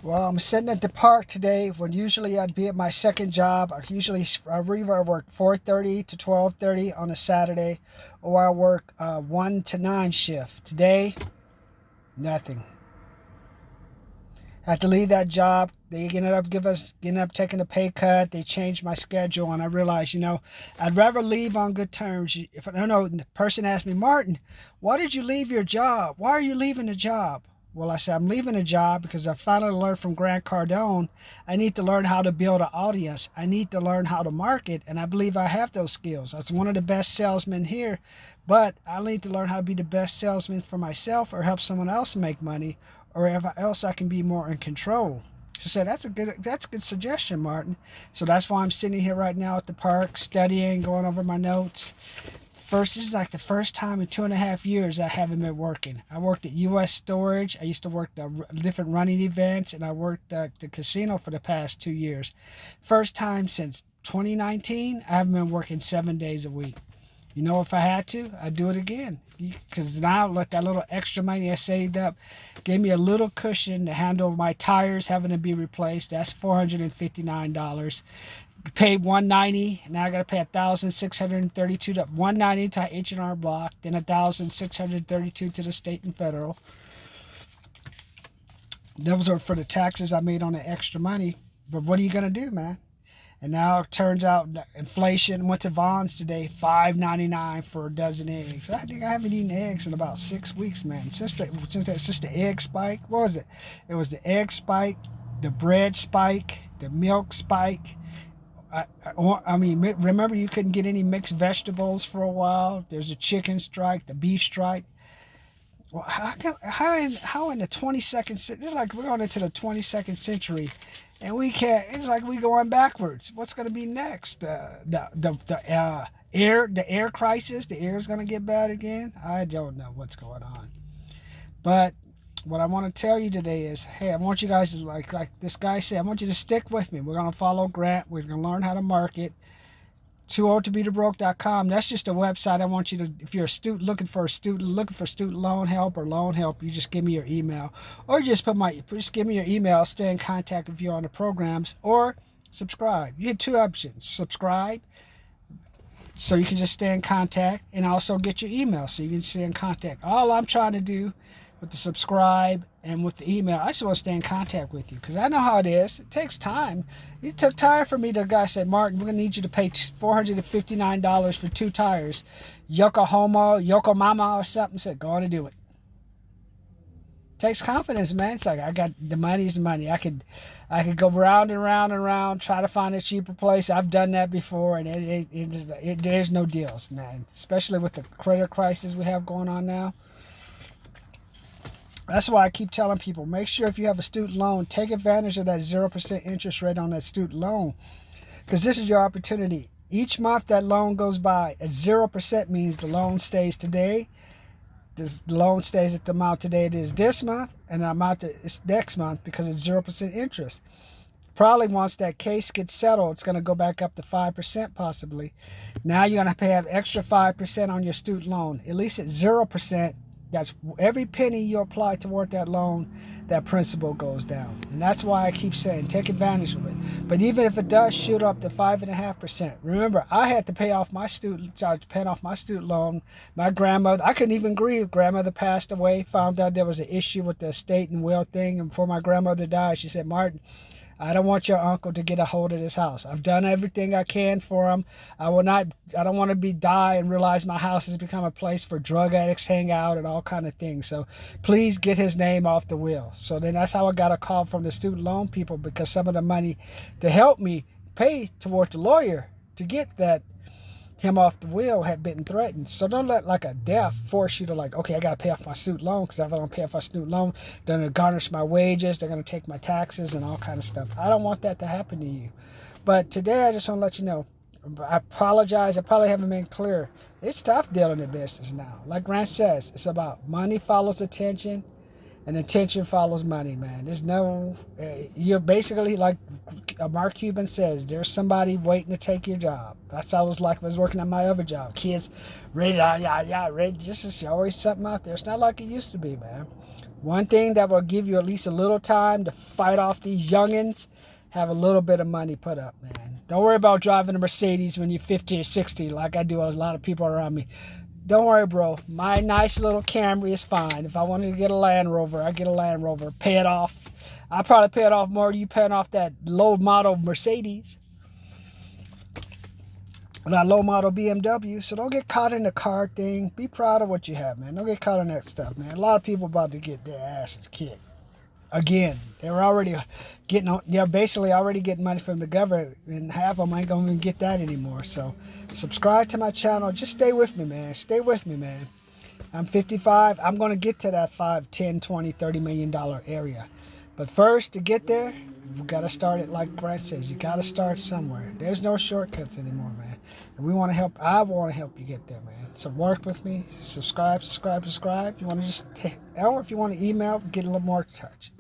Well, I'm sitting at the park today when usually I'd be at my second job. I work 4:30 to 12:30 on a Saturday, or I work 1 to 9 shift. Today, nothing. I had to leave that job. They ended up taking a pay cut. They changed my schedule, and I realized, I'd rather leave on good terms. If I don't know, the person asked me, Martin, why did you leave your job? Why are you leaving the job? Well, I said, I'm leaving a job because I finally learned from Grant Cardone. I need to learn how to build an audience. I need to learn how to market, and I believe I have those skills. I was one of the best salesmen here, but I need to learn how to be the best salesman for myself or help someone else make money, or if else I can be more in control. She said, that's a good suggestion, Martin. So that's why I'm sitting here right now at the park, studying, going over my notes. This is like the first time in 2.5 years I haven't been working. I worked at U.S. Storage. I used to work the different running events, and I worked at the casino for the past 2 years. First time since 2019, I haven't been working 7 days a week. If I had to, I'd do it again. Because now, let that little extra money I saved up gave me a little cushion to handle my tires having to be replaced. That's $459. Paid $190. Now I got to pay $1,632. $190 to H&R Block, then $1,632 to the state and federal. Those are for the taxes I made on the extra money. But what are you gonna do, man? And now it turns out inflation went to Vons today, $5.99 for a dozen eggs. I think I haven't eaten eggs in about 6 weeks, man. Since the egg spike. What was it? It was the egg spike, the bread spike, the milk spike. Remember you couldn't get any mixed vegetables for a while. There's a chicken strike, the beef strike. Well, how in the 22nd century? It's like we're going into the 22nd century, and we can't. It's like we going backwards. What's going to be next? The air crisis. The air is going to get bad again. I don't know what's going on. But what I want to tell you today is, hey, I want you guys to like this guy said. I want you to stick with me. We're going to follow Grant. We're going to learn how to market. TooOldToBeTheBroke.com. That's just a website. I want you to, if you're a student looking for student loan help or loan help, you just give me your email, or just give me your email. I'll stay in contact with you on the programs, or subscribe. You get two options: subscribe, so you can just stay in contact, and also get your email, so you can stay in contact. All I'm trying to do with the subscribe and with the email, I just want to stay in contact with you, because I know how it is. It takes time. It took time for me. The guy said, Martin, we're going to need you to pay $459 for 2 tires. Yokohama or something. Said, go on and do it. Takes confidence, man. It's like, I got the money's the money. I could go round and round and round, try to find a cheaper place. I've done that before, and there's no deals, man. Especially with the credit crisis we have going on now. That's why I keep telling people, make sure if you have a student loan, take advantage of that 0% interest rate on that student loan, because this is your opportunity. Each month that loan goes by at 0% means the loan stays today. The loan stays at the amount today it is this month, and the amount that it's next month, because it's 0% interest. Probably once that case gets settled, it's going to go back up to 5% possibly. Now you're going to have extra 5% on your student loan. At least at 0%. That's every penny you apply toward that loan, that principal goes down. And that's why I keep saying, take advantage of it. But even if it does shoot up to 5.5%, remember, I had to pay off my student loan. My grandmother, I couldn't even grieve. Grandmother passed away, found out there was an issue with the estate and will thing. And before my grandmother died, she said, Martin, I don't want your uncle to get a hold of this house. I've done everything I can for him. I don't want to die and realize my house has become a place for drug addicts hang out and all kind of things. So please get his name off the will. So then that's how I got a call from the student loan people, because some of the money to help me pay toward the lawyer to get him off the will had been threatened. So don't let like a death force you to okay, I got to pay off my student loan, because if I don't pay off my student loan, they're going to garnish my wages, they're going to take my taxes and all kind of stuff. I don't want that to happen to you. But today I just want to let you know, I apologize. I probably haven't been clear. It's tough dealing in business now. Like Grant says, it's about money follows attention. And attention follows money, man. There's no, you're basically like Mark Cuban says, there's somebody waiting to take your job. That's how it was like when I was working at my other job. Kids, ready, ready. Just is always something out there. It's not like it used to be, man. One thing that will give you at least a little time to fight off these youngins, have a little bit of money put up, man. Don't worry about driving a Mercedes when you're 50 or 60 like I do a lot of people around me. Don't worry, bro. My nice little Camry is fine. If I wanted to get a Land Rover, I get a Land Rover. Pay it off. I probably pay it off more than you paying off that low model Mercedes. That low model BMW. So don't get caught in the car thing. Be proud of what you have, man. Don't get caught in that stuff, man. A lot of people about to get their asses kicked. Again, they're already they're basically already getting money from the government, and half of them ain't gonna even get that anymore. So subscribe to my channel. Just stay with me, man. Stay with me, man. I'm 55. I'm gonna get to that 5, 10, 20, $30 million area. But first, to get there, you gotta start it like Brent says. You gotta start somewhere. There's no shortcuts anymore, man. And we want to help. I want to help you get there, man. So work with me. Subscribe. You want to just, or if you want to email, get a little more touch.